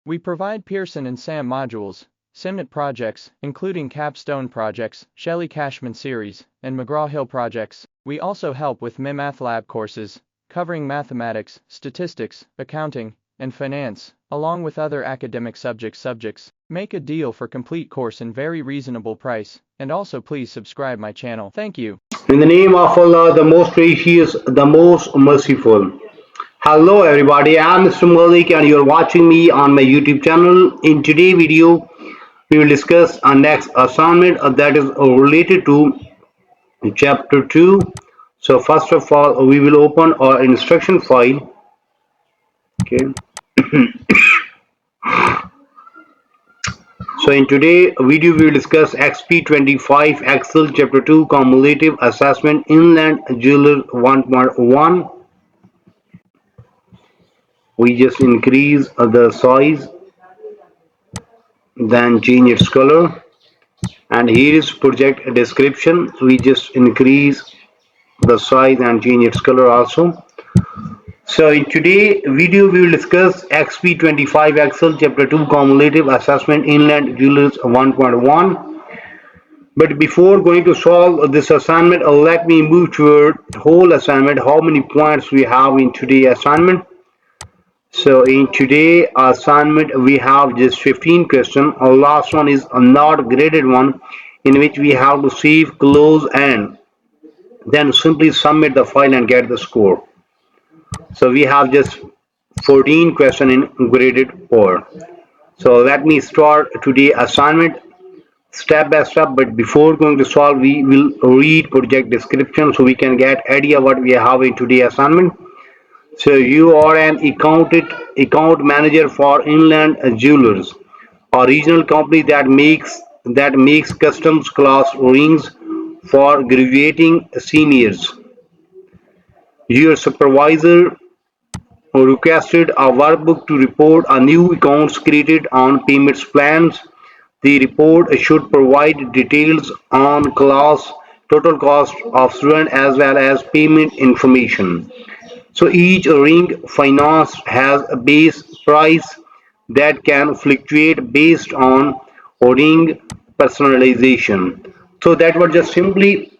We provide Pearson and SAM modules, SIMNet projects, including capstone projects, Shelley Cashman series, and McGraw-Hill projects. We also help with MyMathLab courses, covering mathematics, statistics, accounting, and finance, along with other academic subjects. Make a deal for complete course in very reasonable price, and also please subscribe my channel. Thank you. In the name of Allah, the most gracious, the most merciful. Hello everybody, I am Mr. Malik and you are watching me on my YouTube channel. In today's video, we will discuss our next assignment that is related to Chapter 2. So first of all, we will open our instruction file. Okay. So in today's video, we will discuss XP25 Excel Chapter 2 Cumulative Assessment Inland Jeweler 1.1. We just increase the size, then change its color, and here is project description. We just increase the size and change its color also. So in today's video, we will discuss XP25 Excel Chapter 2 Cumulative Assessment Inland Jewelers 1.1. But before going to solve this assignment, let me move toward whole assignment, how many points we have in today's assignment. So in today's assignment, we have just 15 questions. Our last one is a not graded one, in which we have to save, close, and then simply submit the file and get the score. So we have just 14 questions in graded order. So let me start today's assignment step by step. But before going to solve, we will read project description so we can get idea what we have in today's assignment. So you are an account manager for Inland Jewelers, a regional company that makes custom class rings for graduating seniors. Your supervisor requested a workbook to report a new accounts created on payments plans. The report should provide details on class, total cost of student as well as payment information. So each ring financed has a base price that can fluctuate based on ring personalization. So that was just simply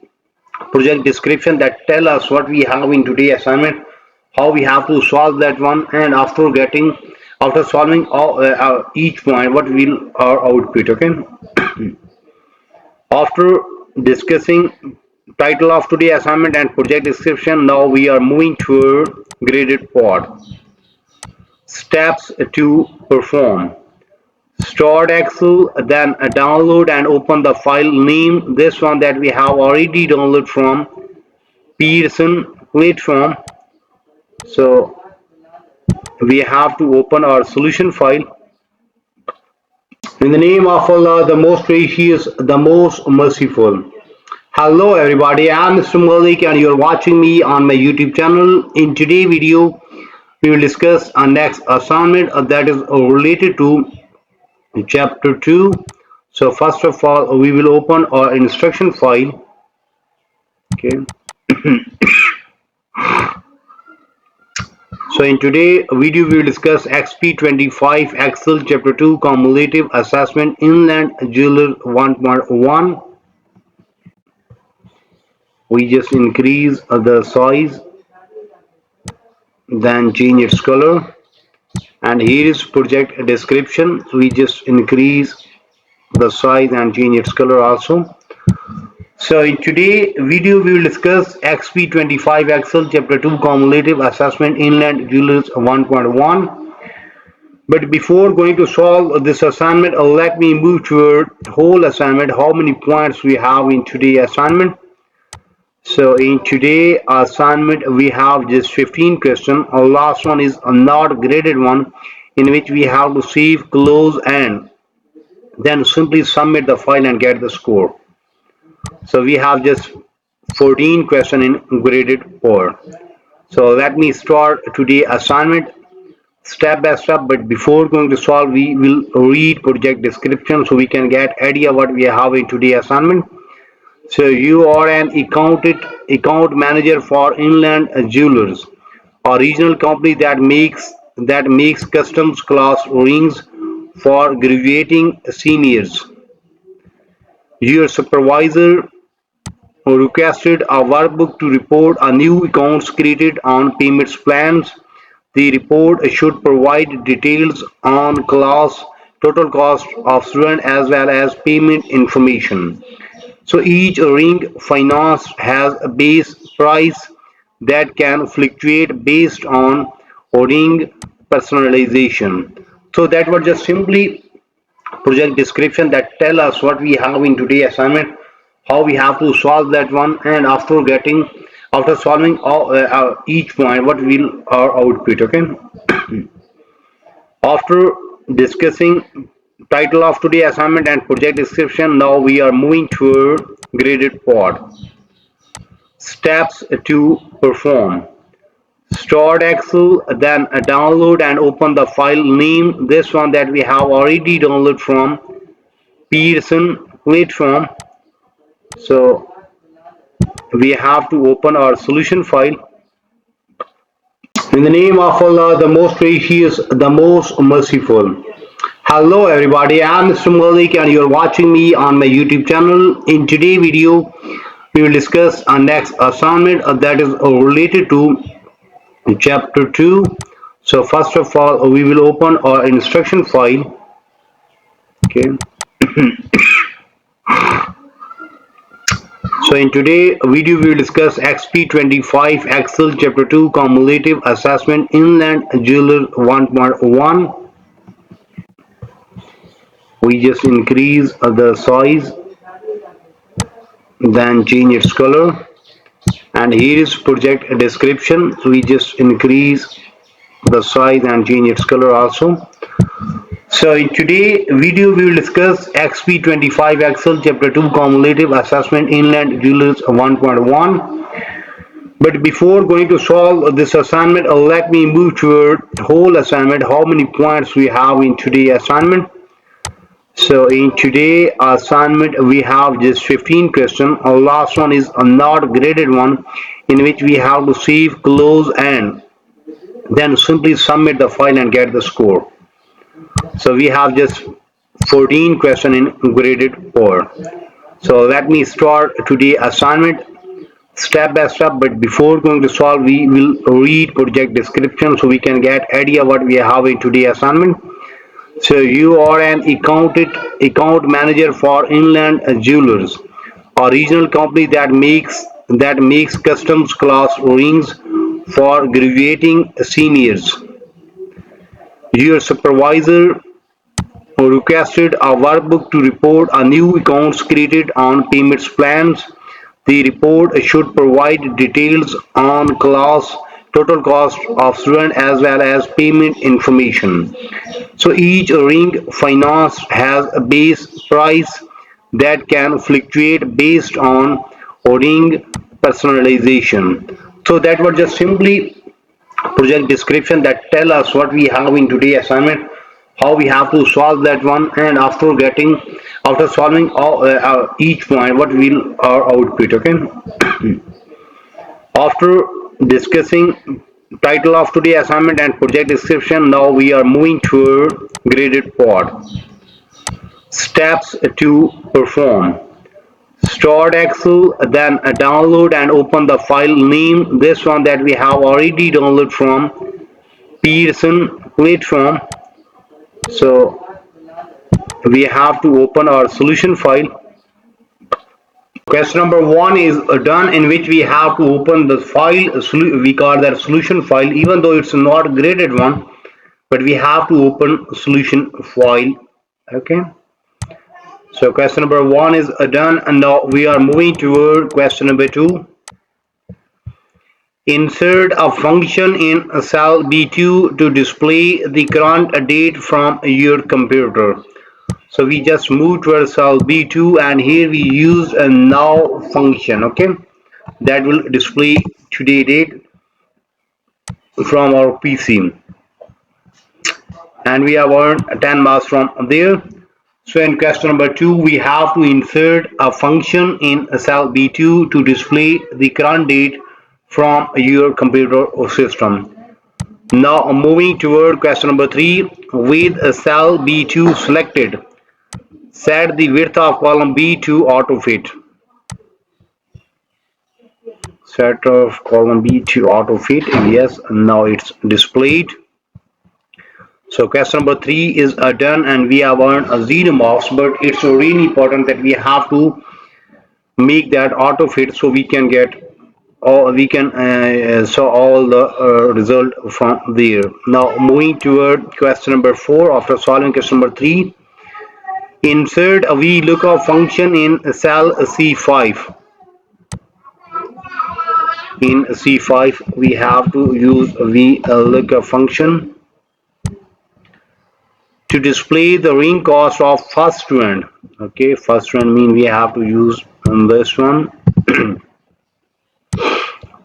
project description that tell us what we have in today's assignment, how we have to solve that one, and after solving each point, what will our output. Okay. After discussing title of today's assignment and project description, now we are moving to graded part. Steps to perform: start Excel, then download and open the file name. This one that we have already downloaded from Pearson platform. So we have to open our solution file. In the name of Allah, the most gracious, the most merciful. Hello everybody, I am Mr. Malik and you are watching me on my YouTube channel. In today's video, we will discuss our next assignment that is related to Chapter 2. So first of all, we will open our instruction file. Okay. So in today's video, we will discuss XP25 Excel Chapter 2 Cumulative Assessment Inland Jeweler 1.1. We just increase the size, then change its color, and here is project description. We just increase the size and change its color also. So in today's video, we will discuss XP25 Excel Chapter 2 Cumulative Assessment Inland Jewelers 1.1. But before going to solve this assignment, let me move toward whole assignment, how many points we have in today's assignment. So in today's assignment, we have just 15 questions. Our last one is a not graded one, in which we have to save, close, and then simply submit the file and get the score. So we have just 14 questions in graded order. So let me start today's assignment step by step. But before going to solve, we will read project description so we can get idea what we have in today's assignment. So you are an account manager for Inland Jewelers, a regional company that makes custom class rings for graduating seniors. Your supervisor requested a workbook to report a new accounts created on payments plans. The report should provide details on class, total cost of student as well as payment information. So each ring finance has a base price that can fluctuate based on ring personalization. So that was just simply project description that tell us what we have in today's assignment, how we have to solve that one, and after solving each point, what will our output. Okay. After discussing title of today's assignment and project description, now we are moving toward graded part. Steps to perform. Start Excel, then download and open the file name. This one that we have already downloaded from Pearson platform. So we have to open our solution file. In the name of Allah, the most gracious, the most merciful. Hello everybody, I'm Mr. Malik and you're watching me on my YouTube channel. In today's video, we will discuss our next assignment that is related to chapter 2. So first of all, we will open our instruction file. Okay. So in today's video, we will discuss XP25 Excel Chapter 2 Cumulative Assessment Inland Jeweler 1.1. We just increase the size, then change its color. And here is project description. So we just increase the size and change its color also. So in today's video, we will discuss XP25 Excel Chapter 2 Cumulative Assessment Inland Jewelers 1.1. But before going to solve this assignment, let me move toward whole assignment, how many points we have in today's assignment. So in today's assignment, we have just 15 questions. Our last one is a not graded one, in which we have to save, close, and then simply submit the file and get the score. So we have just 14 questions in graded part. So let me start today's assignment step by step, but before going to solve, we will read project description so we can get idea what we have in today's assignment. So you are an account manager for Inland Jewelers, a regional company that makes custom class rings for graduating seniors. Your supervisor requested a workbook to report a new accounts created on payments plans. The report should provide details on class, total cost of student as well as payment information. So each ring finance has a base price that can fluctuate based on ring personalization. So that was just simply project description that tell us what we have in today's assignment, how we have to solve that one, and after solving each point, what will our output. Okay. After discussing title of today's assignment and project description, now we are moving toward graded part. Steps to perform. Start Excel, then download and open the file name. This one that we have already downloaded from Pearson platform. So we have to open our solution file. Question number 1 is done, in which we have to open the file. We call that solution file, even though it's not graded one, but we have to open solution file. Okay. So question number 1 is done, and now we are moving toward question number 2. Insert a function in cell B2 to display the current date from your computer. So we just moved towards cell B2, and here we used a now function. Okay, that will display today date from our PC, and we have earned 10 marks from there. So in question number 2, we have to insert a function in cell B2 to display the current date from your computer or system. Now moving toward question number 3. With cell B2 selected, set the width of column B to autofit. Set of column B to autofit. Yes, now it's displayed. So question number 3 is done and we have earned a 0 marks, but it's really important that we have to make that autofit so we can get or we can saw all the result from there. Now moving toward question number 4. After solving question number 3, insert a VLOOKUP function in cell C5. In C5 we have to use a VLOOKUP function to display the ring cost of first student. Okay, first student mean we have to use this one.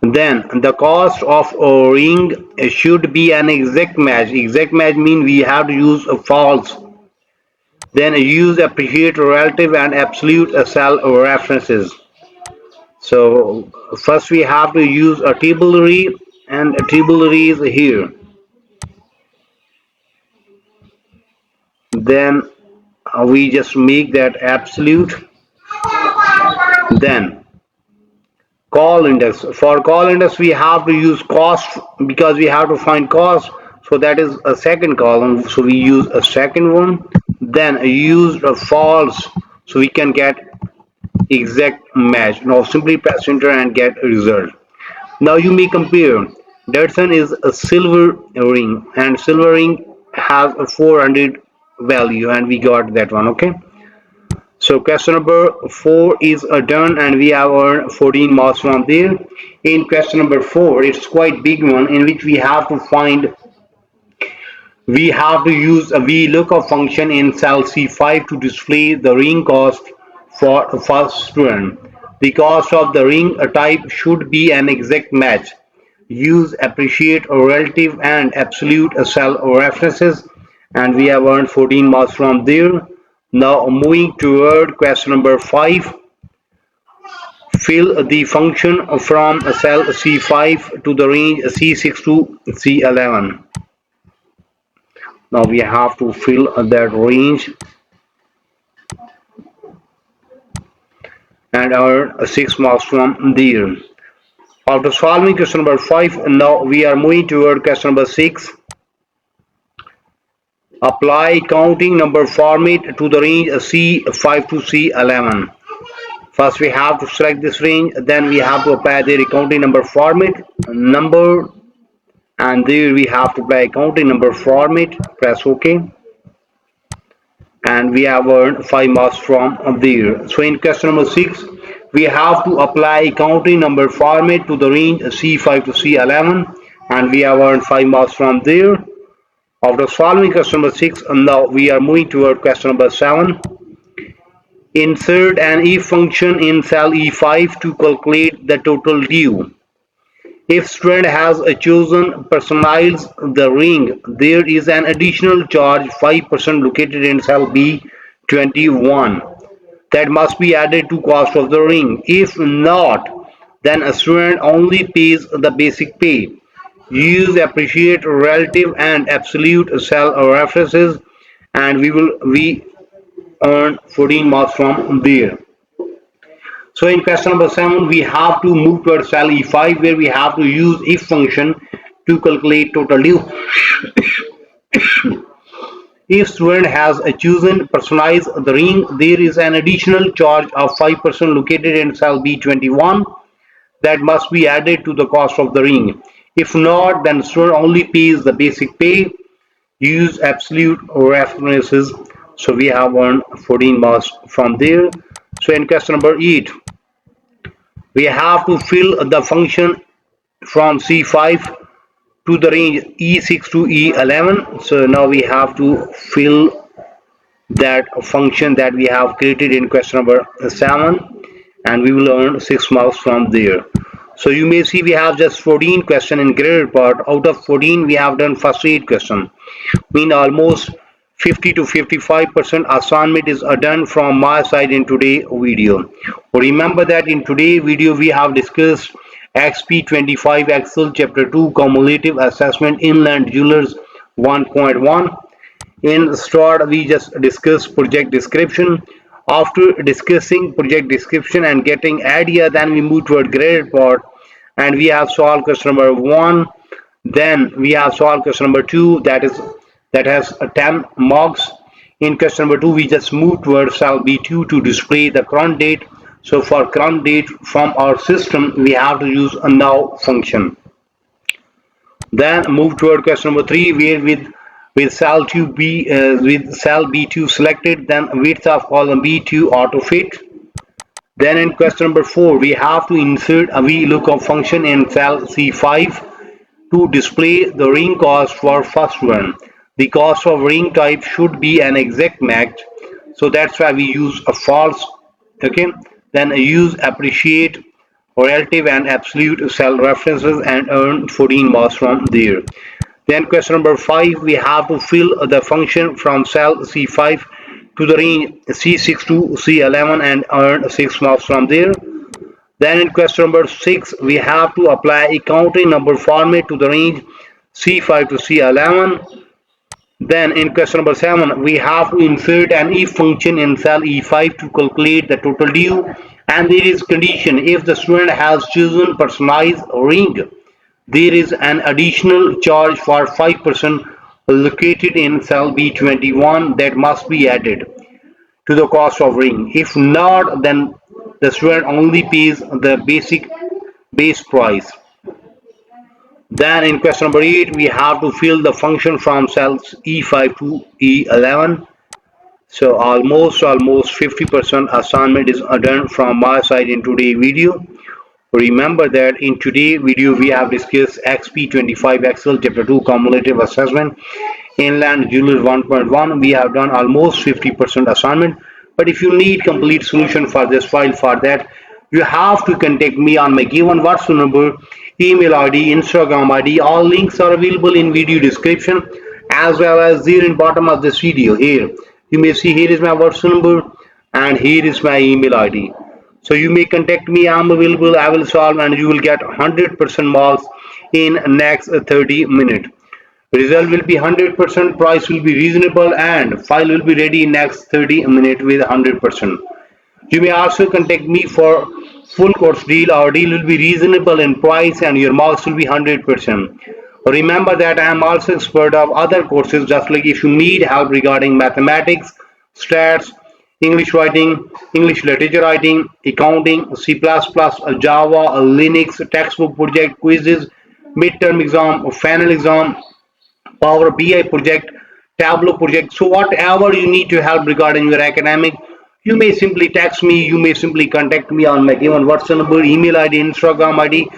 Then the cost of a ring should be an exact match. Exact match mean we have to use a false. Then use appreciate, relative and absolute cell references. So first we have to use a tabulary and a tabulary is here. Then we just make that absolute. Then call index. For call index we have to use cost because we have to find cost. So that is a second column. So we use a second one. Then use a false so we can get exact match. Now simply press enter and get a result. Now you may compare. Datsun is a silver ring and silver ring has a 400 value and we got that one. Okay. So question number 4 is done and we have earned 14 marks from there. In question number 4, it's quite big one in which we have to use a VLOOKUP function in cell C5 to display the ring cost for the first student. The cost of the ring type should be an exact match. Use appreciate, relative and absolute cell references and we have earned 14 marks from there. Now moving toward question number 5. Fill the function from cell C5 to the range C6 to C11. Now we have to fill that range and earn 6 marks from there. After solving question number 5, now we are moving toward question number 6. Apply counting number format to the range C5 to C11. First we have to select this range, then we have to apply the counting number format, number, and there we have to apply counting number format, press OK. And we have earned 5 marks from there. So in question number 6, we have to apply counting number format to the range C5 to C11 and we have earned 5 marks from there. After solving question number 6, now we are moving toward question number 7. Insert an if function in cell E5 to calculate the total due. If student has chosen personalize the ring, there is an additional charge 5% located in cell B21 that must be added to cost of the ring. If not, then a student only pays the basic pay. Use appreciate, relative and absolute cell references and we earn 14 marks from there. So in question number 7, we have to move towards cell E5 where we have to use if function to calculate total due. If student has chosen personalize the ring, there is an additional charge of 5% located in cell B21 that must be added to the cost of the ring. If not, then student only pays the basic pay. Use absolute references. So we have earned 14 marks from there. So in question number 8, we have to fill the function from C5 to the range E6 to E11. So now we have to fill that function that we have created in question number 7 and we will earn 6 marks from there. So you may see we have just 14 questions in graded part. Out of 14 we have done first 8 questions. Mean almost 50 to 55% assignment is done from my side in today's video. Remember that in today's video we have discussed XP25 Excel Chapter 2 Cumulative Assessment Inland Jewelers 1.1. In start, we just discussed project description. After discussing project description and getting idea, then we move toward graded part, and we have solved question number 1. Then we have solved question number 2, that has 10 marks. In question number 2, we just move towards cell B2 to display the current date. So for current date from our system, we have to use a now function. Then move toward question number 3, where with cell 2B with cell B2 selected, then width of column B2 auto fit. Then in question number 4, we have to insert a VLOOKUP function in cell C5 to display the ring cost for first one. The cost of ring type should be an exact match, so that's why we use a false. Okay, then use appreciate, relative and absolute cell references and earn 14 marks from there. Then question number 5, we have to fill the function from cell C5 to the range C6 to C11 and earn 6 marks from there. Then in question number 6, we have to apply a counting number format to the range C5 to C11. Then in question number 7, we have to insert an if function in cell E5 to calculate the total due. And there is condition: if the student has chosen personalized ring, there is an additional charge for 5% located in cell B21 that must be added to the cost of ring. If not, then the student only pays the base price. Then in question number 8, we have to fill the function from cells E5 to E11. So almost 50% assignment is done from my side in today's video. Remember that in today's video we have discussed XP25 Excel Chapter 2 Cumulative Assessment Inland Jewelers 1.1. We have done almost 50% assignment. But if you need complete solution for this file, for that you have to contact me on my given WhatsApp number, email ID, Instagram ID. All links are available in video description as well as there in bottom of this video. Here you may see, here is my WhatsApp number and here is my email ID. So you may contact me. I'm available. I will solve and you will get 100% marks in next 30 minutes. Result will be 100%, price will be reasonable, and file will be ready in next 30 minutes with 100%. You may also contact me for full course deal. Our deal will be reasonable in price and your marks will be 100%. Remember that I am also expert of other courses, just like if you need help regarding mathematics, stats, English writing, English literature writing, accounting, C++, Java, Linux, textbook project, quizzes, midterm exam, final exam, Power BI project, Tableau project. So whatever you need to help regarding your academic, you may simply text me, you may simply contact me on my given WhatsApp number, email ID, Instagram ID.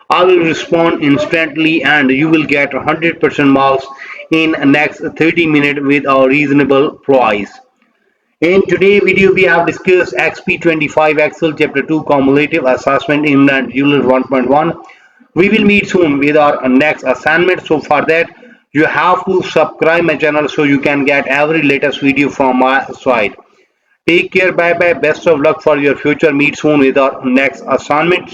I will respond instantly and you will get 100% marks in next 30 minutes with a reasonable price. In today's video, we have discussed XP25 Excel Chapter 2 Cumulative Assessment Inland Jewelers 1.1. We will meet soon with our next assignment. So for that, you have to subscribe my channel so you can get every latest video from my side. Take care, bye bye, best of luck for your future. Meet soon with our next assignment.